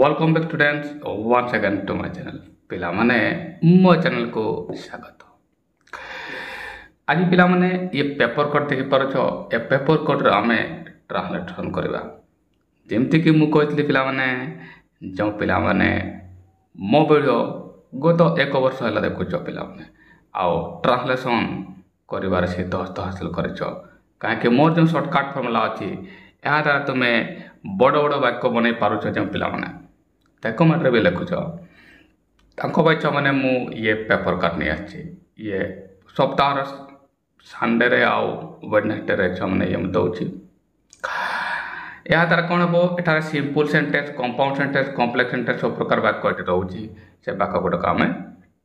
Welcome back students once again to my channel पिला माने मो चैनल को स्वागत। आज पिला माने ये पेपर कट देखि परछो ए पेपर कट रे हमें ट्रांसलेशन करबा जेमति कि मु कहतली पिला माने जो पिला माने मो वीडियो गत 1 वर्ष होला देखुचो पिला माने आउ ट्रांसलेशन करिवार सिद्ध हासिल करछो काहे कि मोर जो शॉर्टकट फार्मूला अछि यहाँ द्वारा तुम्हें बड़ बड़ वाक्य बन पार्छ जो पिला देखो माटे भी लिखुच बैच मैंने मु ये पेपर कट नहीं आछि ये सप्ताह संडे रे आउ वेडनेसडे रे मैंने ये दौची या द्वारा कौन हम एठार simple sentence compound sentence complex sentence सब प्रकार वाक्य रोचे से वाक्य गुड़क आम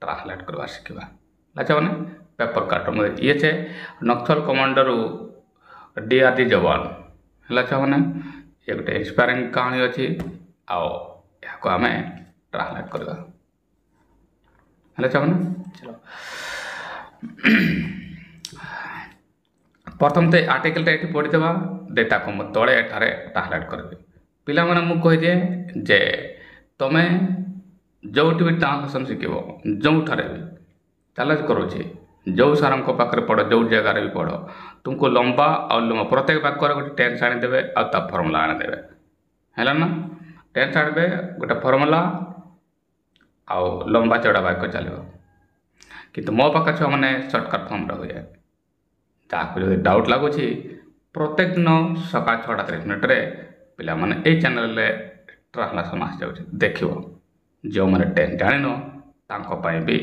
ट्रांसलेट करवा शिखा अच्छा मैंने पेपर कट ये छे नक्सल कमांडर DRG जवान है मैंने ये गोटे इंस्पायरिंग कहानी अच्छी आओ यहाँ आम ट्रांसलेट करवा मैंने चलो प्रथम तो आर्टिकलटा ये पढ़ीदेवा डेटा को मुझे तले एठारे ट्रांसलेट करी पिला मैंने मुझे कहीदिए जे तुम्हें जो भी ट्रांसलेशन शिखब जो भी चैलेंज करुँची जो सार पाखे पढ़ जो जगार भी पढ़ तुमको लंबा और लंबा प्रत्येक वाक्य गोटे टेन्स आनीदे आ फर्मुला आनीदे है ना टेन्स आने गोटे फर्मुला आउ लंबा चौड़ा वाक्य चलो किंतु मो पाखे छुआ मैंने सर्टकट फर्म हुए जहाँ जो डाउट लगुच प्रत्येक दिन सका 6:30 मिनट पिला माने ए चैनल रे ट्रांसलेशन आस जाउछ देखियो जो मैंने टेन्स जानिनो तांको पाए भी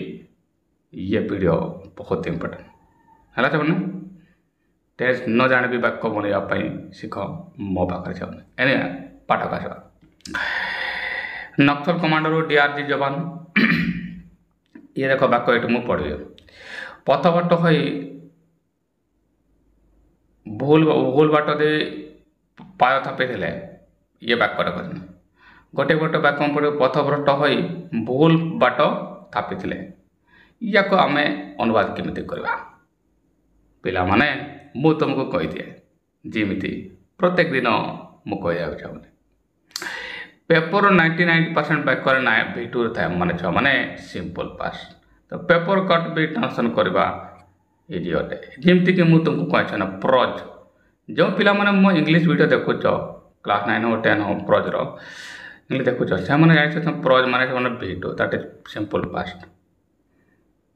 ये वीडियो बहुत इंपोर्टेंट है मैंने टेन्स न जाने भी वाक्य बनवाई शिख मो पाखे छे एने पाठक आस नक्सल कमांडर DRG जवान ये देख वाक्य ये मुझे पढ़ी पथबाट हो भूल बाट दे पाय थपे ये वाक्य गोटे गोटे वाक्य पढ़ पथभ्रष्ट हो भूल बाट थापी या को आम अनुवाद केमिति करवा पिला माने मु तुमको कही दिए जिमिति प्रत्येक दिन मु कह चाहूँ पेपर 99% वाक्य ना भिटूर था माने माने सिंपल पास्ट तो पेपर कट भी ट्रांसलेशन करवा इजी अटे जमती कि मुझे तुमको कहे ना प्रोज जो पिला माने मो इंग्लिश वीडियो देखुच क्लास 9 हो 10 हो प्रोज इंग्लिश देखुच से मैंने जान प्रोज माने भिटू दैट इज सिंपल पास्ट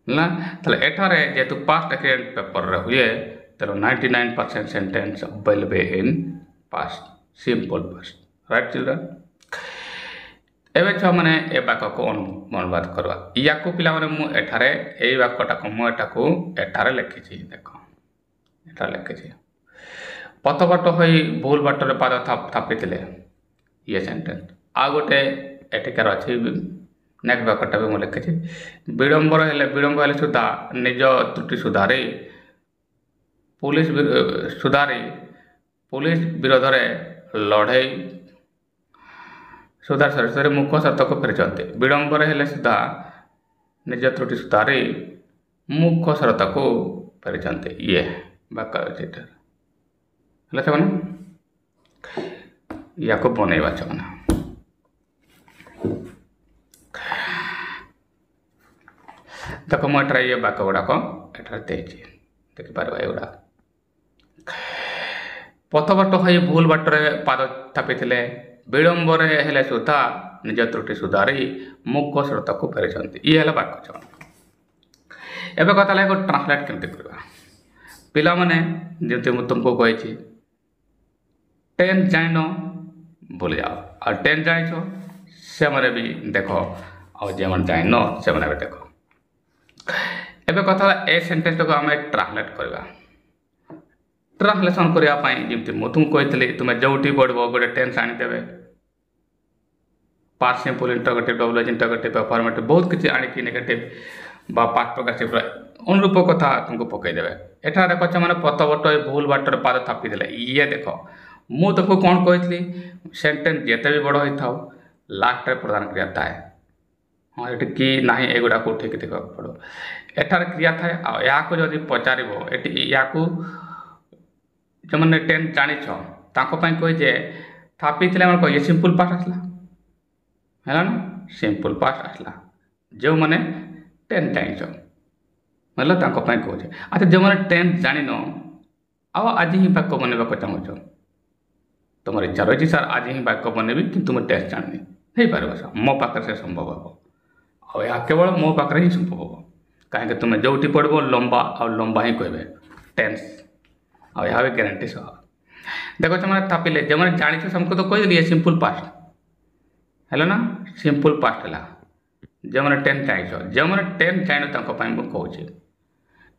ना ताले एठारे जेतु पास्ट एक्सीडेंट पेपर रे हुए तेरो 99% sentence will be in past simple past right children एबे छ माने ए वाक्य को अनुवाद करवा या को पिला माने मु एठारे ए वाक्यटा को मु एटा को एठारे लिखि छी देखो एठा लिखि छी पथबाट होई भूल बाटरे पाद थापितिले ये सेंटेंस आ गोटे एटिकार अछि नेक्स्ट वाक्यटा भी मुझे लिखी विड़ंबर हेले सुधा निज त्रुटि सुधारी पुलिस विरोध में लड़े सुधार सर मुख्य सत्य को फेरी विड़ंबर हेले सुधा निज त्रुटि सुधारी मुख्य सत्य को फेरी ये वाक्य या को बनैबा छना देख मुझे ये वाक्य गुड़ाक एठार देखिपार एगुड़ा पथबाट हो भूल बाटरे पाद थापी विड़ंबर हेले सुधा निज त्रुटि सुधारी मुख्य स्रोत को फेरी ये है वाक्य एवं कथा लगे ट्रांसलेट केमती करवा पिला माने जमती मुझे तुमको कही 10 जान भूल जाओ और 10 जान से मैंने भी देख और जो मैंने जान से मैंने भी देख एबे कथा ए सेंटेंस को आम ट्रांसलेट करवा ट्रांसलेशन करने जमी मुझे तुमको कही तुम्हें जोटी पढ़ो गोटे टेन्स आनीदे past simple interrogative double interrogative affirmative बहुत किसी आणिकी नेगेटिव पास्ट प्रोग्रेसिव अनुरूप कथा तुमको पकईदे एठा देख मैंने पथबाट भूल बाटर पाद थापी ये देख मु तुमको कौन कही सेंटेंस जिते भी बड़ होता लास्ट प्रदान क्रिया थाए हाँ ये कि ना एगुड़ा को ठीक देखा पड़ो एठार क्रिया थाए या जदि पचार या जो मैंने 10 जान कही जे थापी ये सिंपल पास्ट आसला है ना सिंपल पास्ट आसला जो मैंने 10 जानिछ मतलब तांको पई कहूचे अच्छा जो मैंने 10 जानिन आज ही वाक्य बनवाक चाहूच तुम इच्छा रही सर आज ही वाक्य बनैबी कि मुझे 10 जानी हो पार मो पाखे से संभव हम आ केवल मो पाखे ही संभव हम कहीं तुम्हें जो पढ़ो लंबा आ लंबा ही कहे टेन्स आ भी ग्यारंटी सह देखो से मैंने थापिले जो मैंने जानी से हमको तो कहीदेली सिंपल पास्ट है ना सिंपल पास्ट है जो मैंने 10 जानिछ जो मैंने 10 जान कहूँ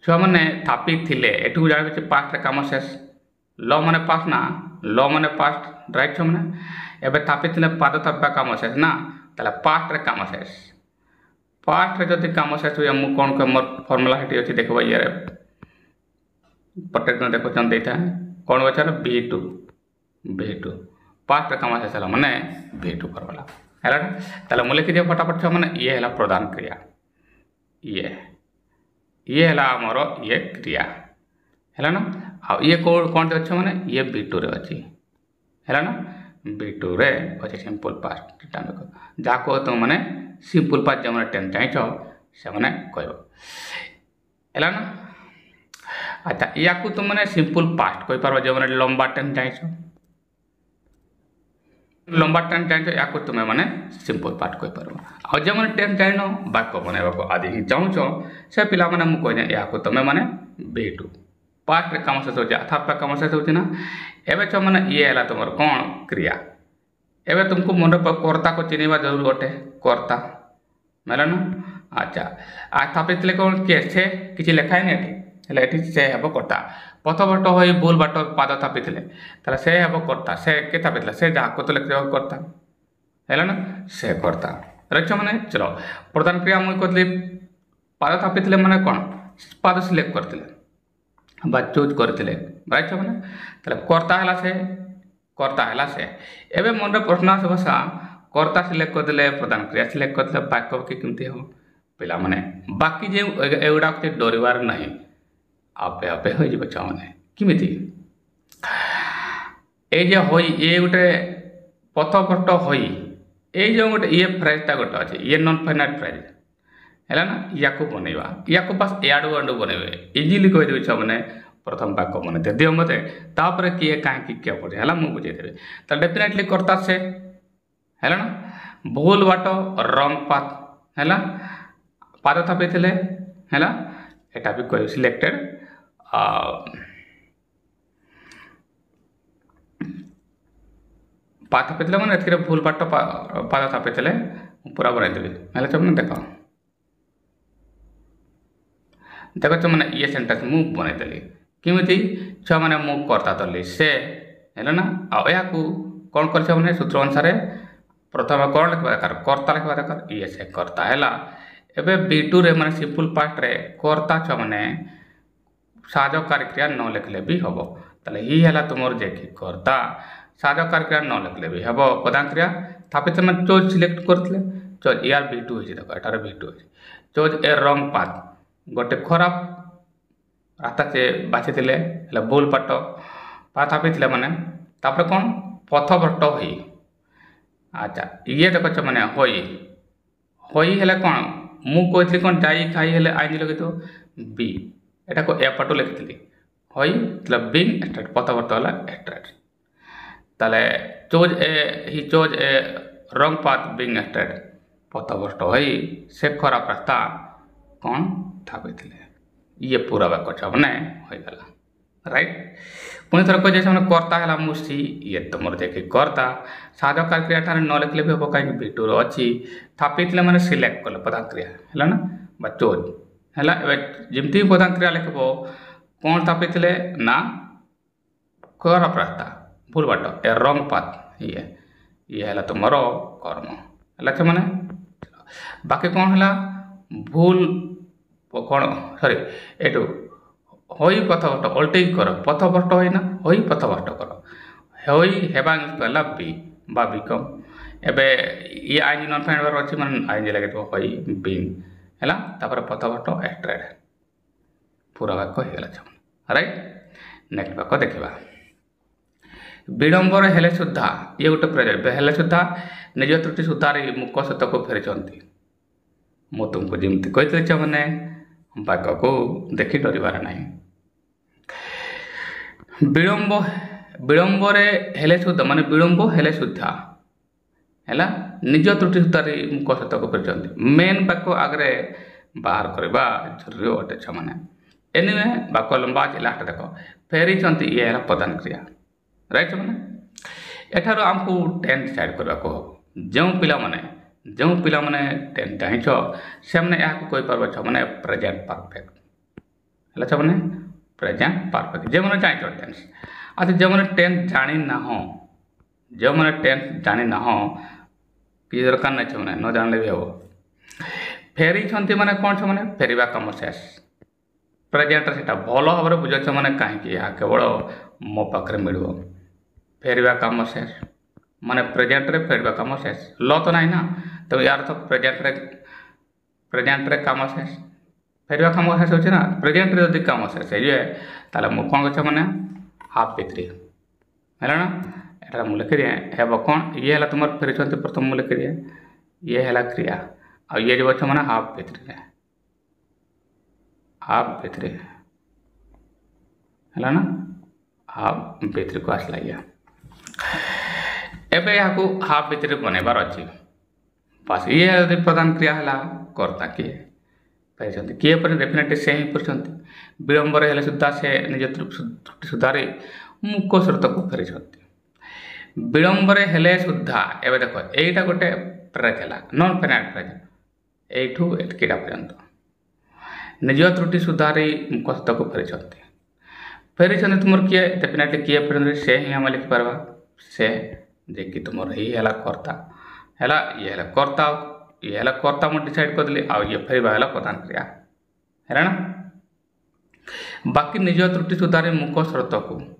छुआ मैंने थापी थिले एठू जान पास्ट काम शेष ल माने पास्ट ना ल माने पास्ट राइट छो मैंने एबे थापी थिले पाद थापा काम शेष ना ताले पास्ट रे काम शेष पास्ट रे जदि काम शेष हुए मु कोन के मोर फार्मूला हेटी अछि देखबो ये प्रत्येक दिन देखो चंद देता है कौन बचार V2 पास्ट रे काम शेष हला माने V2 फार्मूला हैला ताले मु लिखि दियो फटाफट छो माने ये हला प्रदान क्रिया ये हला हमरो ये क्रिया है ना आ ये कौन अच्छे मैंने ये V2 रे अच्छी है ना V2 रे अच्छे सिंपल पास्ट जहाँ कह तुम मैंने सिंपल पास्ट जो मैंने 10 चाहछ से मैंने कह है ना अच्छा या तुम मैंने सिंपल पास्ट कही पार जो मैंने लंबा 10 चाहछ लंबा 10 चाहछ या तुम्हें मैंने सिंपल पास्ट कही पार आ जो मैंने 10 जान वाक्य बनवाक आदि ही चाहूच से पिला मैंने मुझे या तुम्हें मैंने V2 पास्ट रे काम शेष हो थापा काम शेष हो ना एवं छो मैंने ये है तुम कौन क्रिया एवं तुमको मन कर्ता को चिन्हवा जरूर गोटे कर्ता मेल ना अच्छा आ थापी कौन किए से किसी लिखाई नहीं से हे कर्ता पथ बट हो भूल बाट पाद थापी से हे कर्ता से के थापी से जहाँ को तो लिख कर्ता है ना से कर्ता रख मैंने चलो प्रधान क्रिया मुझे कहली पाद थापी मैंने कौन पाद सिलेक्ट करते चूज करते राइट मैंने कर्ता है से एवं मन प्रश्न आस भाषा कर्ता सिलेक्ट करदे प्रधान क्रिया सिलेक्ट करदे वाक्य कि कमती हम पिला माने बाकी जो एगुड़ा डरबार ना आपे आपे हो छुआने किमिति ये गोटे पथभट्ट हो जो गोटे ये फ्रेजटा गोटे अच्छे ये नॉन फाइनाइट फ्रेज है ना या बनवा या बस एडू आडू बनवे इजिली कहीदेवी छुआ मैंने प्रथम वाक्य बन दियो मत तापर किए कहीं क्या पड़े है मुझे बुझेदेवी तो डेफिनेटली कर्ता से है ना भूल बाट रंग पाथ है पाद थापी थे है एटा भी कह सिलेक्टेड पाद थापी थे मैंने भूल बाट पाद थापी थे पूरा बनईदेवी है मैंने देख देखो मैंने ये सेंटेंस मु बनईदेली किमिति छुआ मैंने मु कर्ता दली से है ना आ कौन कर मैंने सूत्र अनुसार प्रथम कौन लिखा दरकार कर्ता लिखा दरकार ये से कर्ता है एवं V2 रे मैंने सिंपल पास्ट रे कर्ता छुआ मैंने साजकारी क्रिया न लिखले भी हम ताले ही है तुम जे कि कर्ता साजकारी क्रिया न लिखले भी हम प्रधान क्रिया थापी मैंने चोज सिलेक्ट करते चोज यार V2 देख एटार V2 चोज ए रंग पाथ गोटे खराब रास्ता से बाछी भूल पाट पाथ थापी मैंने तापर कौन पथभट्ट हो अच्छा ये देख मैंने होई है कौन मु कही कौन जाई खाई है आई लगे तो बी एटा को एपटू लिखी होई मतलब बीइंग एस्टेड पथभट्ट है एस्टेड ताले चोज ही चोज ए रंग पाथ बीइंग एस्टेड पथभट्ट हो से खराब रास्ता कौन थापी ये पूरा वाक्य मैंने होगला राइट पुणी थर कह जैसे कर्ता है मुसी ये तुम देखिए कर्ता साधकार क्रिया ठार न लिखले भी हम कहीं V2 अच्छी थापी मैंने सिलेक्ट कले प्रधान क्रिया है ना चोज है जमती प्रधान क्रिया लिख कौन थापी ना खराब रास्ता भूल बाट ए रंग पाथ ये है तुम कर्म है मैंने बाकी कौन है भूल कौन सॉरी एटू होई पथभट्ट अल्टे कर पथभट्ट होना होई पथभट्ट कर होई हेबा कहला बी बा बिकम एबे ये आईन नॉन फाइंड बार अच्छी मन आईन लगे तो होई बीइंग है तापर पथभट्ट एस्ट्रेड पूरा वाक्य होगला राइट नेक्स्ट वाक्य देखा विड़ंबर हेले सुधा ये गोटे प्रेजेंट हेले सुधा निज त्रुटि सुधारी मुख सत को फेरी मु तुमको जमी कही छुने वाक्य को देखी डरबार ना विलंब विलंबरे हेले सुधा माने विलंब हेले सुधा है निज त्रुटि सुधारी मुख सत को फेरी मेन वाक्य आगे बाहर करवा जरूरी अटे छुने एनिवे वाक्य लंबा अच्छे लास्ट देख फेरी ये प्रधान क्रिया राइट छुने एठार आमको टेन डिसाइड करने को जो पिला माने टेन जाच से मैंने यहाँ कही पार छुने प्रेजेंट परफेक्ट है छुने प्रेजेंट परफेक्ट जो मैंने जाच टेन्स अच्छा जो मैंने टेन जानी ना जो मैंने टेन जानी ना कि दरकार नहीं छुने न जानले भी हम फेरी माने कौन छुने फेरवा कम शेष प्रेजेंट से भल भाव बुझ मैंने कहीं केवल मो पाखे मिल फेरवा कम शेष माने प्रेजेंट रे फेरवा कम शेष ल तो नहीं ना तो यार तो प्रेजेंट रे कम शेष फेरवा कम शेष होचे ना प्रेजेंट रे जदि कम शेष है ताले मु कौन कह मैंने हाफ पित्री है ना एटा मु लिखि दिए हेब कौन ये है तुम फेरी प्रथम मु लिखि दिए ये है क्रिया आ ये जो अच्छे मैंने हाफ पित्री है ना हाफ पित्री को आसला ये एबे यहाँ को हाफ भितर बनइबार अच्छी बस ये प्रधान क्रिया है कर्ता किए पाई किए पर डेफिनेटली से ही पर विलंबर हेले सुधा से निज त्रुटि सुधारी मुख स्रोत को फेरी विलंबर हेले सुधा एवं देख यहीटा गोटे फ्रेज है नॉन फाइनाइट फ्रेज यू एटकीटा पर्यंत निज त्रुटि सुधारी मुख स्रोत को फेरी तुम किए डेफिनेटली किए पर्यंत से ही आम लिखिपार से जे कि तुम ही है कर्ता है ये है कर्ता मुझे डिसाइड करदेली आ ये फेरवा है प्रधान क्रिया है ना बाकी निज त्रुटि सुधारी मुख स्रोत को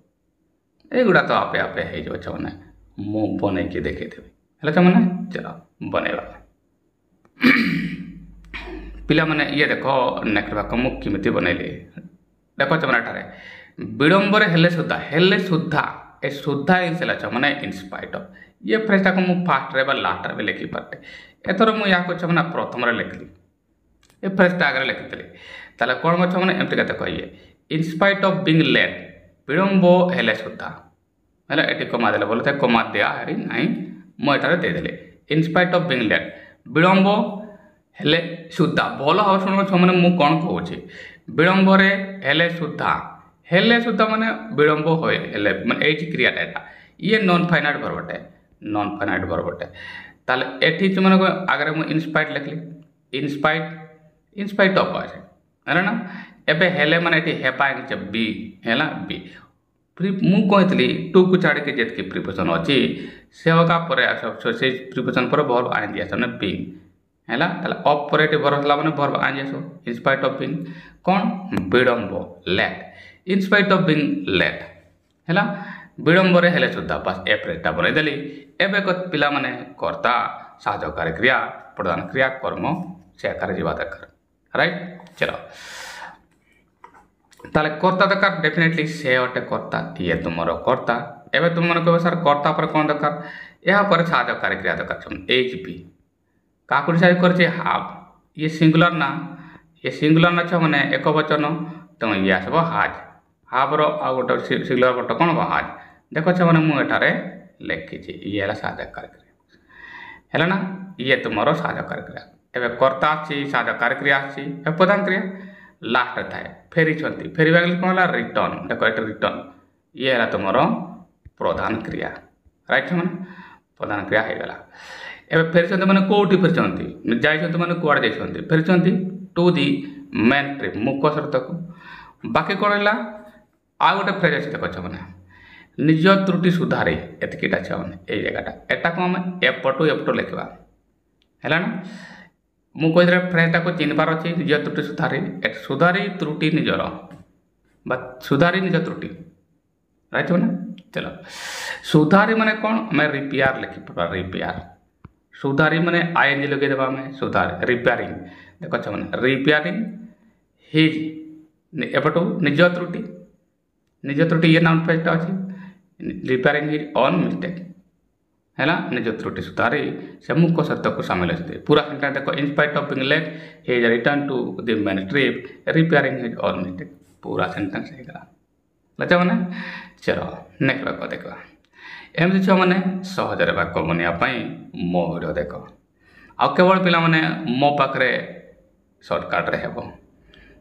युवा तो आपे आपे हो मैंने मु बन के देखी है मैंने चलो बनवा पिला माने ये देख नेक्स्ट वाक्य मु किमिति बनैली देख मैंने विलंबर हेले सुधा ए सुधा इनसेला मैंने इनस्पाइट ऑफ ये फ्रेजटा को मुझे फास्ट रे लास्ट रे लिखि पार्टे एथर मुझे यहाँ मैंने प्रथम लिखली ये फ्रेजटा आगे लिखी ताले कौन गछ मैंने एमती कहते कहिए इनस्पाइट ऑफ बीइंग लेट विलंब हेले सुधा है ये कमा देले बोलते कमा दिया है ना मुझे देदेली इनस्पाइट ऑफ बीइंग लेट विलंब हेले सुधा भल भाव शुण मैंने मुझे कौन कहूँ विलंबर हेले सुधा माने विलंब हेले माने एच क्रियाटा एटा ये नॉन फाइनाइट वर्बटे ताले एठी मैंने आगे मुझे इनस्पाइट लिखली इनस्पाइट ऑफ है ना एबे हेले माने एठी हेपा बी है बी मु कही टू को छाड़ के जितकी प्रिपोजिशन अच्छी से से प्रिपोजिशन पर वर्ब आन दिया मैंने बी है ऑफ पर वर्ब है मैंने वर्ब आन दिया इनस्पाइट ऑफ बीइंग कौन विलंब लेट इनस्पाइट ऑफ बीइंग लेट है विलंबर हेले सुधा बस ए फ्रेजटा बनईदेली एबे पिला माने कर्ता साहाय्यकारी क्रिया प्रधान क्रिया कर्म से आकार जावा दरकार राइट चलो ताले कर्ता दरकार डेफिनेटली से अटे कर्ता ये तुम कर्ता एबे तुम मन कह सर कर्ता पर कौन दरकार यहाँ पर साहाय्यकारी क्रिया दरकार एच पी क्या डिसाइड कर हाफ ये सिंगुलर ना मैंने एक वचन तो ये आसब हाज हाफ्र आ गोटे सिंगुलर वर्ड कौन हम हाज देख मैंने मुझे लिखी ये है साहाय्यकारी क्रिया है ना ये तुम साहाय्यकारी क्रिया एवं कर्ता साहाय्यकारी क्रिया प्रधान क्रिया लास्ट थाए फेरी फेरवा कौन है रिटर्न देख ये रिटर्न ये है तुम प्रधान क्रिया राइट मैंने प्रधान क्रिया होगला एवं फेरी मैंने कौटी फेरी जाइए मैंने कड़े जाइए फेरी टू दी मेन ट्रिप मुख स्रोत को बाकी कौन है आ गोटे फ्रेज अच्छे देख मैंने निज त्रुटि सुधारी एतकीटा मैंने ये जगहटा एटा को आम एपटू एपटू लिखा है ना मुझे फ्रेजटा को चिन्हबार अच्छी निज त्रुटि सुधारी त्रुटि निजर सुधारी निज त्रुटि राइट मैंने चलो सुधारी माने कौन आम रिपेयर लिखी रिपेयर सुधारी माने आईएनजी लगे देवा आम सुधार रिपेयरिंग देख मैंने रिपेयरिंग हिज एपटू निज त्रुटि ये नाउन फ्रेजटा अच्छी रिपेयरिंग हिज ओन मिस्टेक है निज त्रुटि सुधारी से मुख्य सत्य को सामिल होते पूरा सेंटेंस देखो in spite of being late he is return to the main trip repairing his own mistake पूरा सेंटेंस होगा लचा मैंने चलो नेक्स्ट वाक्य देखा एमती छुआ मैंने सहजरे वाक्य बनवाई मो वीडियो देख आ केवल पिला माने मो पाखे सर्टकट रे हेबो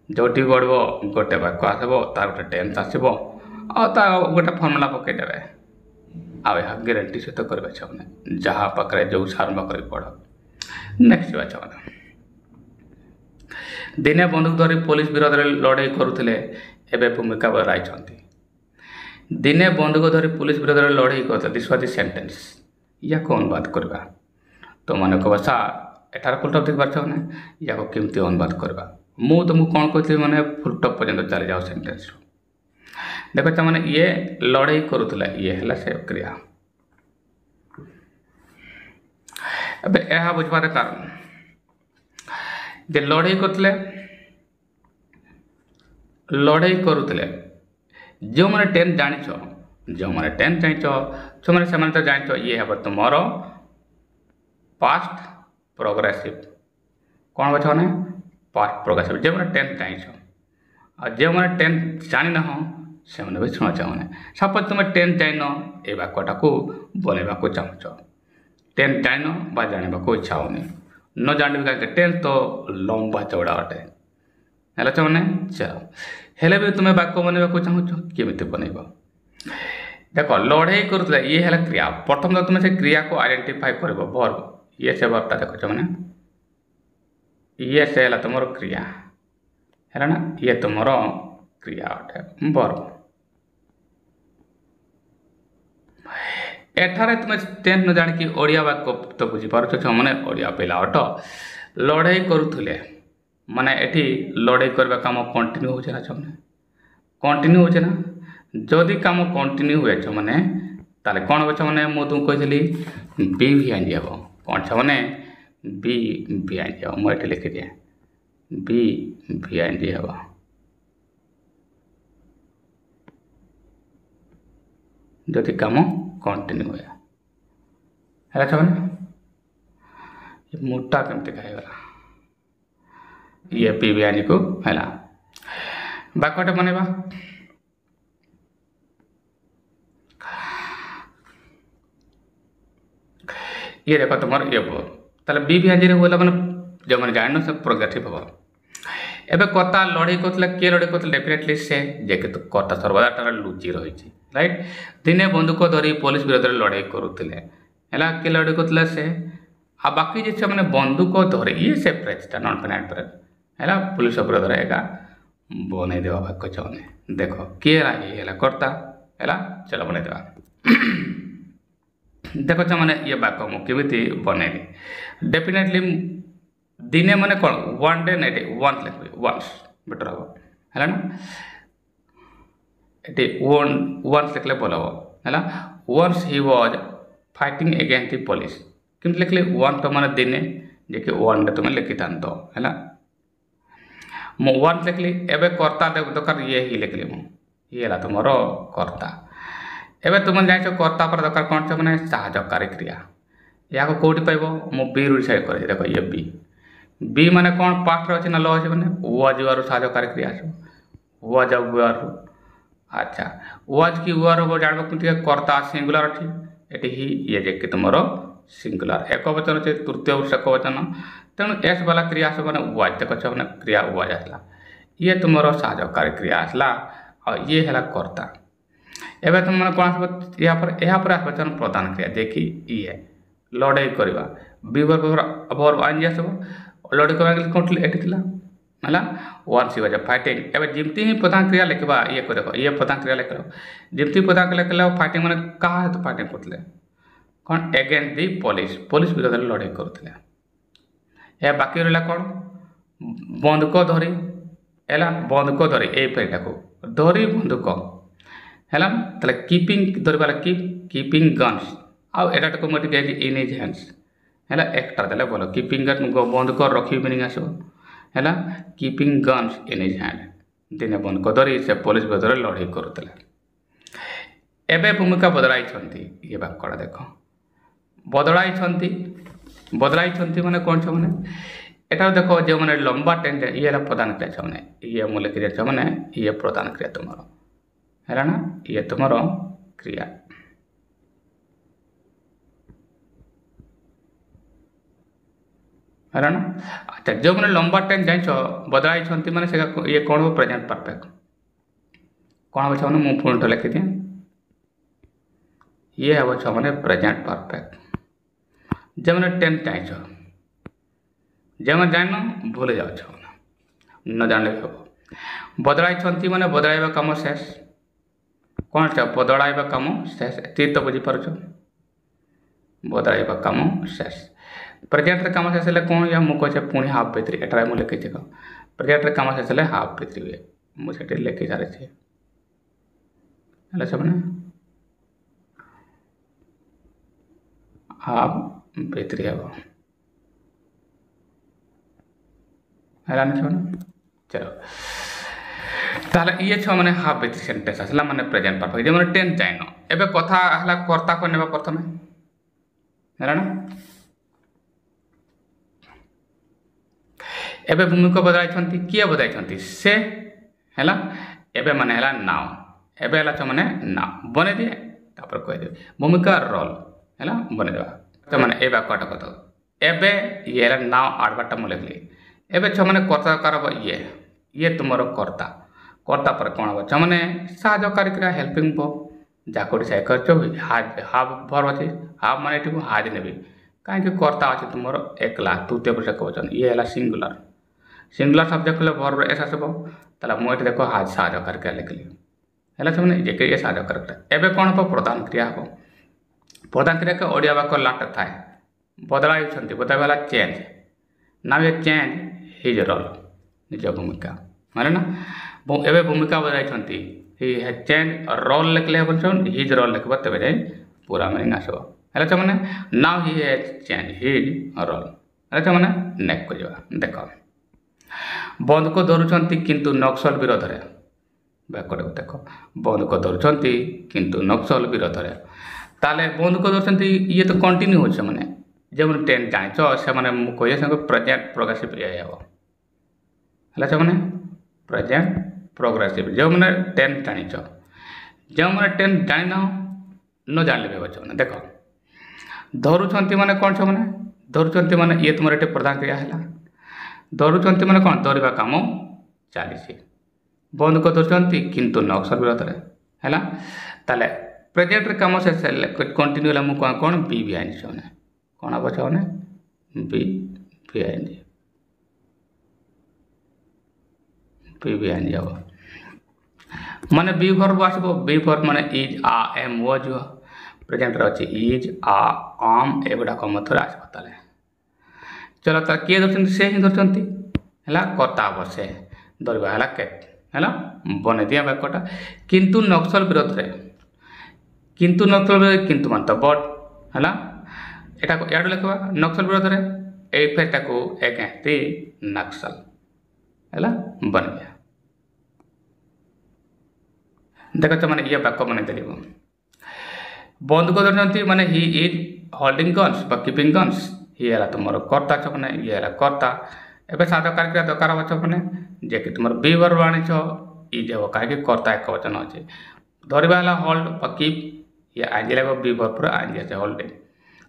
जोटी गड़ब गोटे वाक्य आसब तार गोटे टेन्स आसब आ गोटे फर्मुला पकईदेवे आ ग्यारंटी सहित करेंगे छुआने जहाँ पाखे जो सार पाखे पढ़ नेक्स्ट छुआ छुआने दिने बंदूक धरी पुलिस विरोध में लड़ाई करुले एवं भूमिका बराई दिने बंदूक धरी पुलिस विरोध में लड़ाई करते दिस वाज द सेंटेंस या को अनुवाद करवा तो मन को भाषा एठार फुल टॉप देख पारे या केमती अनुवाद करवा मु तुमको कौन कहती मैंने फुल टॉप पर्यटन चली जाओ सेंटेंस देख मैंने ये लड़ाई करुला ये है से क्रिया अब यह बुझबार कारण जे लड़ाई करते लड़ाई करुले जो मैंने टेन जाच जो मैंने टेन जाच जो मैंने से तो जाच ये हे तुमर पास्ट प्रोग्रेसिव कौन बच्चा मैंने पास्ट प्रोग्रेसिव जो मैंने टेन जाच जो मैंने टेन जान ना से भी शुण चाहूने सपोज तुम टेन जान ये वाक्यटा को बनवा चाहूच टेन जान बा जानवा इच्छा होनी न जान कहीं टेन तो लंबा चौड़ा अटे है चाहूने चलो हेले भी तुम्हें वाक्य बनवा चाहूच केमी बनइब देख लड़ाई करुला ये है क्रिया प्रथम तो तुम्हें से क्रिया को आइडेंटिफाई कर वर्ब ये से वर्बटा देख मैंने ये से है तुम क्रिया है ना ये तुम क्रिया अटे वर्ब एठारे तुम टेन न जान कि ओडिया वाक्य तो बुझीपार मैंने ओडिया पिला अट लड़ाई करुले माने एठी लड़ाई करवा काम कंटिन्यू हो ना छमने कंटिन्यू हो ना जदि काम कंटिन्यू हुए छमने ताले कौन हो छमने मु तुम कही बी भी आन जाब कौन छमने बी भी आन जाब मुझे लिखी दिए बी भी आन जाब जदि काम कंटिन्यू हुए है छमने मोटा केमती खाईगला ये पी बयानी को है वाक्यटे बनवा ये देख तुम ये ताले बी बयानी बोला मैंने जो मैंने जान सब प्रोग्रेसिव हम एवं कर्ता लड़ाई करते किए लड़ाई करते डेफिनेटली से जे कि कर्ता सर्वदा लुचि रही राइट दिने बंदूक धरी पुलिस विरोध में लड़ाई करुले है किए लड़ाई करते से आ बाकी जे मैंने बंदूक धरे ये से फ्रेजटा नॉन फाइनाइट फ्रेज है पुलिस विरोध रहेगा बनई देवा वाक्य चाहने देख किए ये कर्ता है चलो बनई देवा देख मैंने ये वाक्य मुझे बनइली डेफिनेटली दिने मैंने कौन वन डे नाइट वन्स लिखी वन्स बेटर हम है ना ये वन्स लिखले भल हम है once he was fighting against the police किमती लिखली वन तो मैंने दिने जे कि वन डे तुम्हें लिखी था है वन लिखली एवं कर्ता दरकार ये ही लिखली ये तुम कर्ता एवं तुम जान कर्ता पर दरकार कौन से मैंने साहकारी क्रिया या कौटी पाइब मु बी रु डिसाइड कर देख ये बी माने कौन पास्ट अच्छे ना ल अच्छे मैंने वाज युआर साहकारी क्रिया आस वाज युआर अच्छा वाज कि युआर हम जान कर्ता सिंगुलर अच्छी ये ही ये जे कि तुम सिंगुलर एक वचन अच्छे तृतीय पुरुष एक वचन तेणु एस वाला क्रिया आस मैंने वाज देख मैंने क्रिया वाज आसला ये तुम साहकारी क्रिया आसला और ये है कर्ता एवं तुम मैंने कौन आस यापर आस प्रधान क्रिया देखी ये लड़ाई करवा वर्ब आन जी आसब लड़ाई करवा कौन ये है वन सी वाज फाइटिंग एवं जमती ही प्रधान क्रिया लिखा ये को देख ये प्रधान क्रिया लिख जमती प्रधान क्रिया लिखल फाइटिंग मैंने क्या सहित फाइटिंग करते कौन एगेंस्ट दी पुलिस विरोध में लड़ाई करुले या बाकी रहा कौन बंदूक धरी है बंदूक धरी ये पेटा को धरी बंदूक है ताले कीपिंग धरवा कीपिंग गन्स आउ एटा को मोटे इन हिज हैंड्स है एक्टा देले बोलो कीपिंग बंदूक रखी मिनिंग आसो है keeping guns in his hand दिने बंदूक धरी से पुलिस विरोध में लड़ाई करुले एबे भूमिका बदलाई ये बाक्यटा देख बदलाई माने कौन छ माने एटा देखो जो मैंने लंबा टेन ये प्रदान क्रिया छ माने ये मूल क्रिया छ माने ये प्रदान क्रिया तुमरो है ना ये तुमरो क्रिया है ना। अच्छा जो मैंने लंबा टेन जाइछ बदलाई माने से ये कौन हो प्रेजेंट परफेक्ट कौन हो माने मु पुणी लिखि दिए ये हम माने प्रेजेंट परफेक्ट जो मैंने टेन जाइछ जो मैं जान भूल जाओ न जान बदलाई माने बदलाइबा काम शेष कौन सा बदलाइबा काम शेष तीर तो बुझीपार बदलाइबा काम शेष प्रेजेंट काम शेष है कौन या मुझे पुणी हाफ भित्री एटा मुझे लिखी प्रेजेंट काम शेष है हाफ भित्री हुए मुझे लिखि सारी से हाफ भित्री हम चलो ताले ये छ माने हाफ भित्री सेंटेंस आसला माने प्रेजेंट परफेक्ट जे टेन जाइन एबे कथा हला कर्ता को नेबा प्रथमे है ना एबे भूमिका बदलाई किए बदलाई से हैला एबे माने हैला नाउ एबे हैला छ माने नाउ बने दिए तापर कह दे भूमिका रोल हैला बने देबा तो माने एबा कट कत एबे ये हैला नाउ आडबाटा मु लिखली एबे छ माने कर्ता करब ये तुमरो कर्ता कर्ता पर कौन हम छ माने साहाय्यकारी क्रिया हेल्पिंग वर्ब जाकोटी से करछ हाफ वर्ब अछि हाफ माने एठू हाज नेबी काहे कि कर्ता अछि तुमरो एकला तृतीय पुरुष वचन ये हैला सिंगुलर सब्जेक्ट ले वर्ब एस आसबो तला मु एठी देखो हाज साहाय्यकारी क्रिया लिखली हैला छ माने जे के ये साहाय्यकारी क्रिया एबे कौन हो प्रधान क्रिया हो प्रधान क्रिया के ओडिया वाक्य लाट थाए बदलाई छंती बदलाइला चेंज नाउ ये चेंज हिज रोल निज भूमिका माने ना एबे भूमिका बदलाई ही हैज चेंज रोल लिखले हम हिज रोल लिखबा तबे जाय पूरा मीनिंग आसबो हैला छ माने now he has change his role हैला छ माने नेक को जवा देखो बंद को धरुछंती किंतु नक्सल विरोध रे बैकट देखो बंद को धरुछंती किंतु नक्सल विरोध रे ताले बंद को धरुछंती ये तो कंटिन्यू होछ माने जे मन टेन जानिछ से माने मु कहिए संग प्रेजेंट प्रोग्रेसिव ये हेबो हैला छ माने प्रेजेंट प्रोग्रेसिव जो मैंने टेन जानिछ जो मैंने टेन जान न जानले बच्चा मैंने देख धरुछंती माने कौन छ माने धरुछंती माने ये तुम एटे प्रधान क्रिया है धरुछंती माने कौन धरवा काम चली बंद को धरुछंती किंतु नक्सल विरोध है ताले प्रेजेंट काम से कंटिन्यू है मुझे कौन बी भी आइन मैंने कौन हम छे बी आइन भी आइन जाओ माने बी वर्ब आसबो बी वर्ब माने is am was present रे अछि इज आ आम एगुडा को मथुर आसबो ताले चलो त के दर्शन से ही दर्शन हैला कर्ता बसे दरबा हैला के हैला बने दिया बाक्यटा किंतु नक्सल विरोध रे किंतु मान तो बट हैला एटा को याड लिखबा नक्सल विरोध रे ए फेटा को अगेंस्ट नक्सल हैला बन गया देखो तो माने ये वाक्य बने देली बंद को धरती माने ही इज होल्डिंग गन्स बा कीपिंग गन्स ही हैला तुमरो कर्ता छ माने ये हैला कर्ता एबे साधकार क्रिया दरकार हो छ माने जे कि तुमरो बी वर्ब आनी छ ई जे काहे कि कर्ता एक वचन अछि धरबा हैला होल्ड बा कीप ये आइ जेला बी वर्ब पर आइ जे होल्डिंग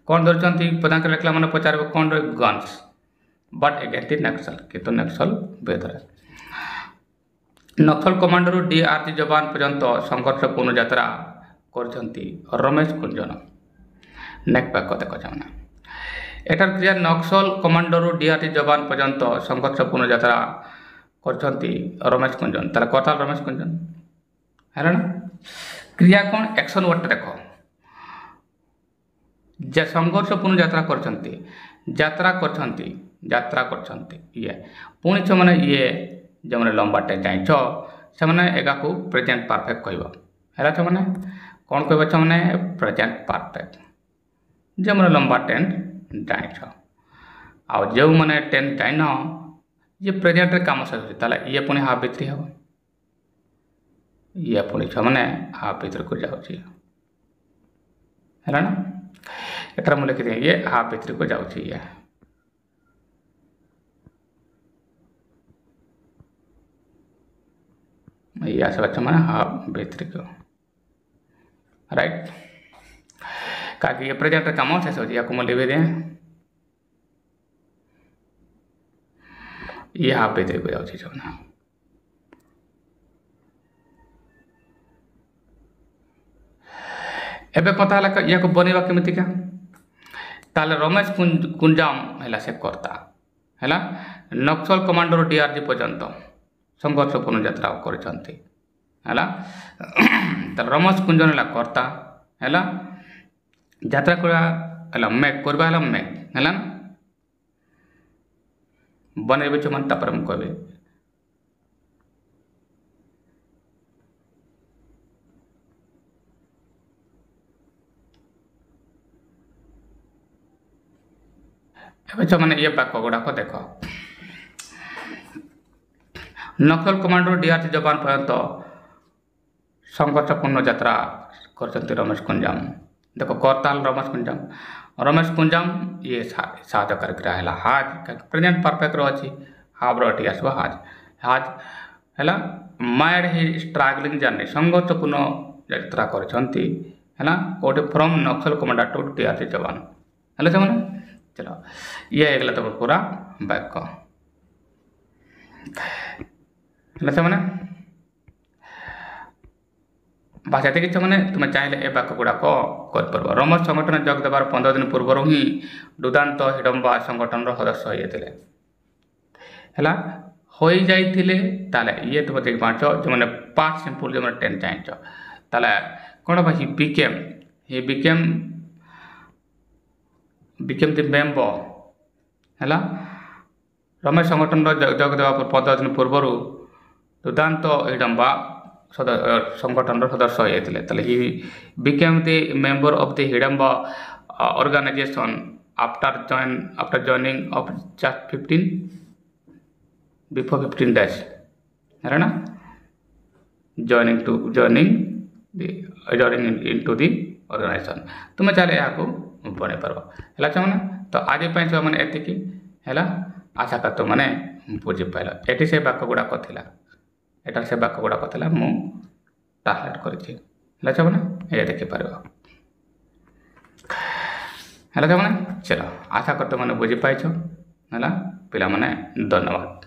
कौन धरचंती प्रधान क्रिया लिखला माने पचारबो कौन रे गन्स बट अगेंस्ट नक्सल किंतु नक्सल बेदरे नक्सल कमांडर डीआरजी जवान पर्यंत संघर्षपूर्ण यात्रा करछंती रमेश कुंजन नेक वाक्य देखो जाना एटार क्रिया नक्सल कमांडर डीआरजी जवान पर्यंत संघर्षपूर्ण यात्रा करछंती रमेश कुंजन ताला कथा रमेश कुंजन है ना क्रिया कौन एक्शन वर्ड देखो जे संघर्षपूर्ण यात्रा करछंती ये पुणी छ माने ये जो मैंने लंबा टेन जाइछ से मैंने एगा को प्रेजेंट परफेक्ट कहब है छ माने कौन कहब छ माने प्रेजेंट परफेक्ट जो मैंने लंबा टेन जाइछ आ जो मैंने टेन जाइन ये प्रेजेंट रे काम से ताले ये पुणी हाफ भित्री हम ये पुणी छ माने हाफ भितर को जाउची है ना। एथर मुझे लिखी ये हाफ भितर को जाऊँगी ये आसवा मैंने हाफ भितर को राइट काकि ये प्रेजेंट कम शेष हो मुझे लिखी दिए ये हाफ भितर को जाऊँगी जो ना एबे पता या बनवा केमितिका ताले रमेश कुंजाम है से करता है नक्सल कमांडर डीआरजी पर्यंत संघर्षपूर्ण यात्रा करते रमेश कुंजन है करता है यात्रा करवा मेक करवा मेक है बनइबे जो मन तापर कहबे जो मैंने ये वाक्य गुड़ाक देख नक्सल कमांडर डीआरजी जवान पर्यंत संघर्षपूर्ण यात्रा करते रमेश कुंजाम देखो करताल रमेश कुंजाम ये साधकार है हाज प्रेजेंट परफेक्ट रही हाब री आसो हाज हाज है मैड ही स्ट्रगलिंग जर्नी संघर्षपूर्ण यात्रा करते Kaute from Naxal commander to DRG jawan है से मैंने चलो ये हो गला तुम पूरा वाक्य है मैंने भाषा देखी मैंने तुम्हें चाहिए ए वाक्य गुड़ाक कर रमेश संगठन जोग देवार 15 दिन पूर्व ही दुदांत हिडम्बा संगठन सदस्य होते है ये तुम देख पाच जो मैंने पास्ट सिंपल जो मैंने 10 चाहते कौन ही बिकेम द मेम्बर है रमेश संगठन जोग देवा 15 दिन पूर्व दुदांत हिडम्बा संगठन सदस्य होते ही became the member of the Hidimba organisation after joining of just 15 days है ना जॉइनिंग इनटू दी ऑर्गेनाइजेशन तुम्हें चले यहाँ बन पार है मैंने तो आज मैंने एतिकी है आशा कर मैंने बुझीपाल ये से वाक्य गुड़ाक थी एटार से वाक्य गुड़ाक थी मु ट्रांसलेट कर मैंने ये देखिपार है मैंने चलो आशा करते मैंने बुझीपाइछ है पिला माने धन्यवाद।